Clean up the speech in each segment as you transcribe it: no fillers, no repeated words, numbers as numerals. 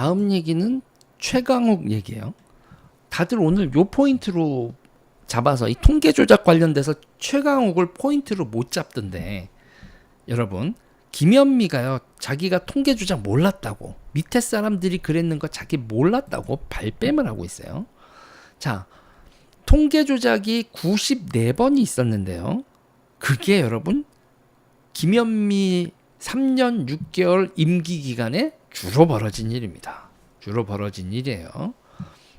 다음 얘기는 최강욱 얘기예요. 다들 오늘 요 포인트로 잡아서 이 통계 조작 관련돼서 최강욱을 포인트로 못 잡던데, 여러분 김현미가요 자기가 통계 조작 몰랐다고, 밑에 사람들이 그랬는 거 자기 몰랐다고 발뺌을 하고 있어요. 자, 통계 조작이 94번이 있었는데요. 그게 여러분 김현미 3년 6개월 임기 기간에 주로 벌어진 일입니다. 주로 벌어진 일이에요.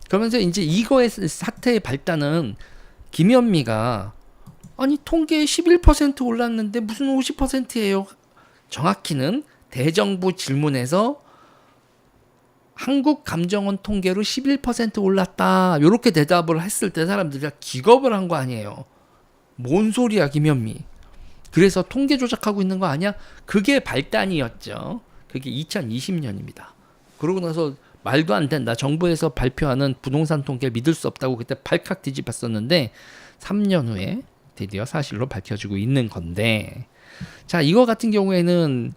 그러면서 이제 이거의 사태의 발단은 김현미가 아니 통계에 11% 올랐는데 무슨 50%예요? 정확히는 대정부 질문에서 한국감정원 통계로 11% 올랐다 이렇게 대답을 했을 때 사람들이 기겁을 한 거 아니에요. 뭔 소리야 김현미. 그래서 통계 조작하고 있는 거 아니야? 그게 발단이었죠. 그게 2020년입니다. 그러고 나서 말도 안 된다. 정부에서 발표하는 부동산 통계를 믿을 수 없다고 그때 발칵 뒤집었었는데 3년 후에 드디어 사실로 밝혀지고 있는 건데, 자, 이거 같은 경우에는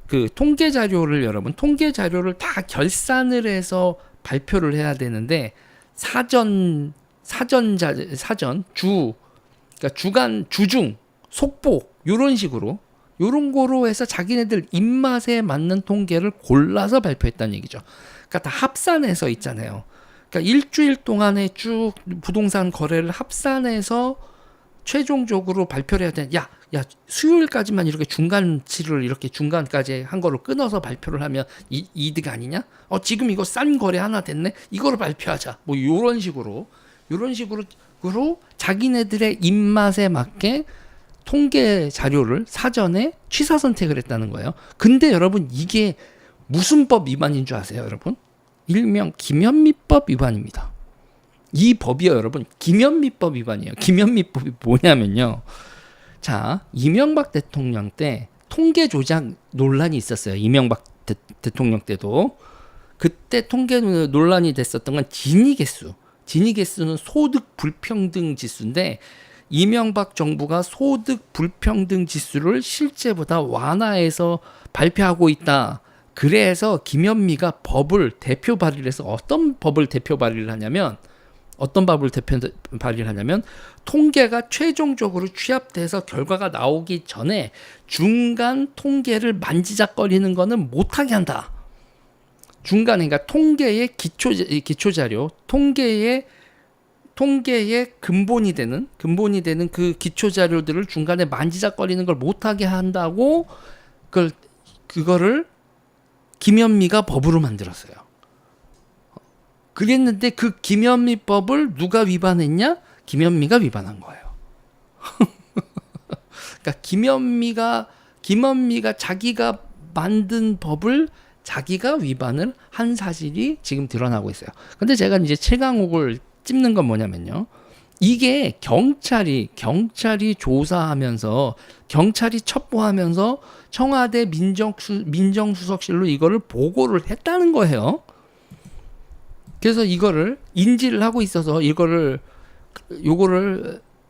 그 통계 자료를 여러분 통계 자료를 다 결산을 해서 발표를 해야 되는데 사전 그러니까 주간 주중 속보 요런 식으로 요런 거로 해서 자기네들 입맛에 맞는 통계를 골라서 발표했다는 얘기죠. 그러니까 다 합산해서 있잖아요. 그러니까 일주일 동안에 쭉 부동산 거래를 합산해서 최종적으로 발표를 해야 돼. 야, 수요일까지만 이렇게 중간치를 이렇게 중간까지 한 거로 끊어서 발표를 하면 이득 아니냐? 지금 이거 싼 거래 하나 됐네. 이거를 발표하자. 뭐 요런 식으로 자기네들의 입맛에 맞게 통계 자료를 사전에 취사 선택을 했다는 거예요. 근데 여러분 이게 무슨 법 위반인 줄 아세요, 여러분? 일명 김현미법 위반입니다. 이 법이요, 여러분, 김현미법 위반이에요. 김현미법이 뭐냐면요. 자, 이명박 대통령 때 통계 조작 논란이 있었어요. 이명박 대통령 때도. 그때 통계 논란이 됐었던 건 지니 개수. 지니 개수는 소득 불평등 지수인데 이명박 정부가 소득 불평등 지수를 실제보다 완화해서 발표하고 있다. 그래서 김현미가 법을 대표 발의를 해서 어떤 법을 대표 발의를 하냐면 통계가 최종적으로 취합돼서 결과가 나오기 전에 중간 통계를 만지작거리는 거는 못하게 한다. 중간에 그러니까 통계의 기초 자료, 통계의 근본이 되는 그 기초 자료들을 중간에 만지작거리는 걸 못하게 한다고 그거를 김현미가 법으로 만들었어요. 그랬는데 그 김현미법을 누가 위반했냐? 김현미가 위반한 거예요. 그러니까 김현미가 자기가 만든 법을 자기가 위반을 한 사실이 지금 드러나고 있어요. 근데 제가 이제 최강욱을 찝는 건 뭐냐면요. 이게 경찰이 조사하면서 경찰이 첩보하면서 청와대 민정수석실로 이거를 보고를 했다는 거예요. 그래서 이거를 인지를 하고 있어서 요거를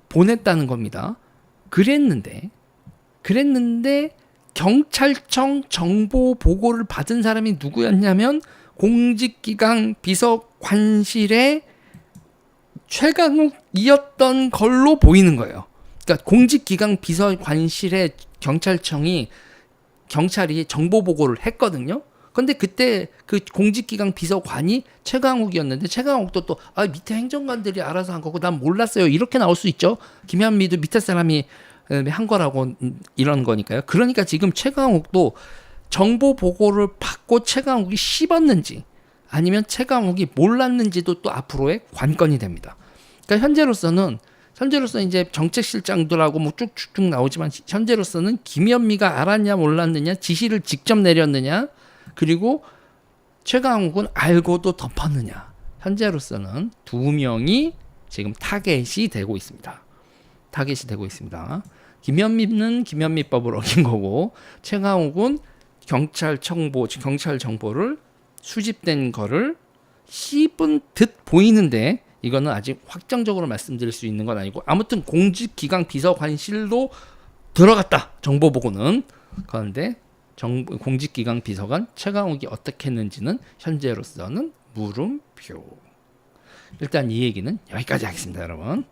보냈다는 겁니다. 그랬는데 경찰청 정보 보고를 받은 사람이 누구였냐면 공직기강 비서관실의 최강욱이었던 걸로 보이는 거예요. 그러니까 공직기강 비서관실의 경찰이 정보 보고를 했거든요. 근데 그때 그 공직기강 비서관이 최강욱이었는데 최강욱도 또 밑에 행정관들이 알아서 한 거고 난 몰랐어요. 이렇게 나올 수 있죠. 김현미도 밑에 사람이 한 거라고 이런 거니까요. 그러니까 지금 최강욱도 정보 보고를 받고 최강욱이 씹었는지 아니면 최강욱이 몰랐는지도 또 앞으로의 관건이 됩니다. 그러니까 현재로서는 이제 정책실장들하고 뭐 쭉쭉쭉 나오지만 현재로서는 김현미가 알았냐 몰랐느냐 지시를 직접 내렸느냐 그리고 최강욱은 알고도 덮었느냐 현재로서는 두 명이 지금 타겟이 되고 있습니다. 김현미는 김현미법을 어긴 거고 최강욱은 경찰 정보를 수집된 거를 씹은 듯 보이는데 이거는 아직 확정적으로 말씀드릴 수 있는 건 아니고 아무튼 공직기강 비서관실로 들어갔다 정보 보고는. 그런데 공직기강 비서관 최강욱이 어떻게 했는지는 현재로서는 물음표. 일단 이 얘기는 여기까지 하겠습니다, 여러분.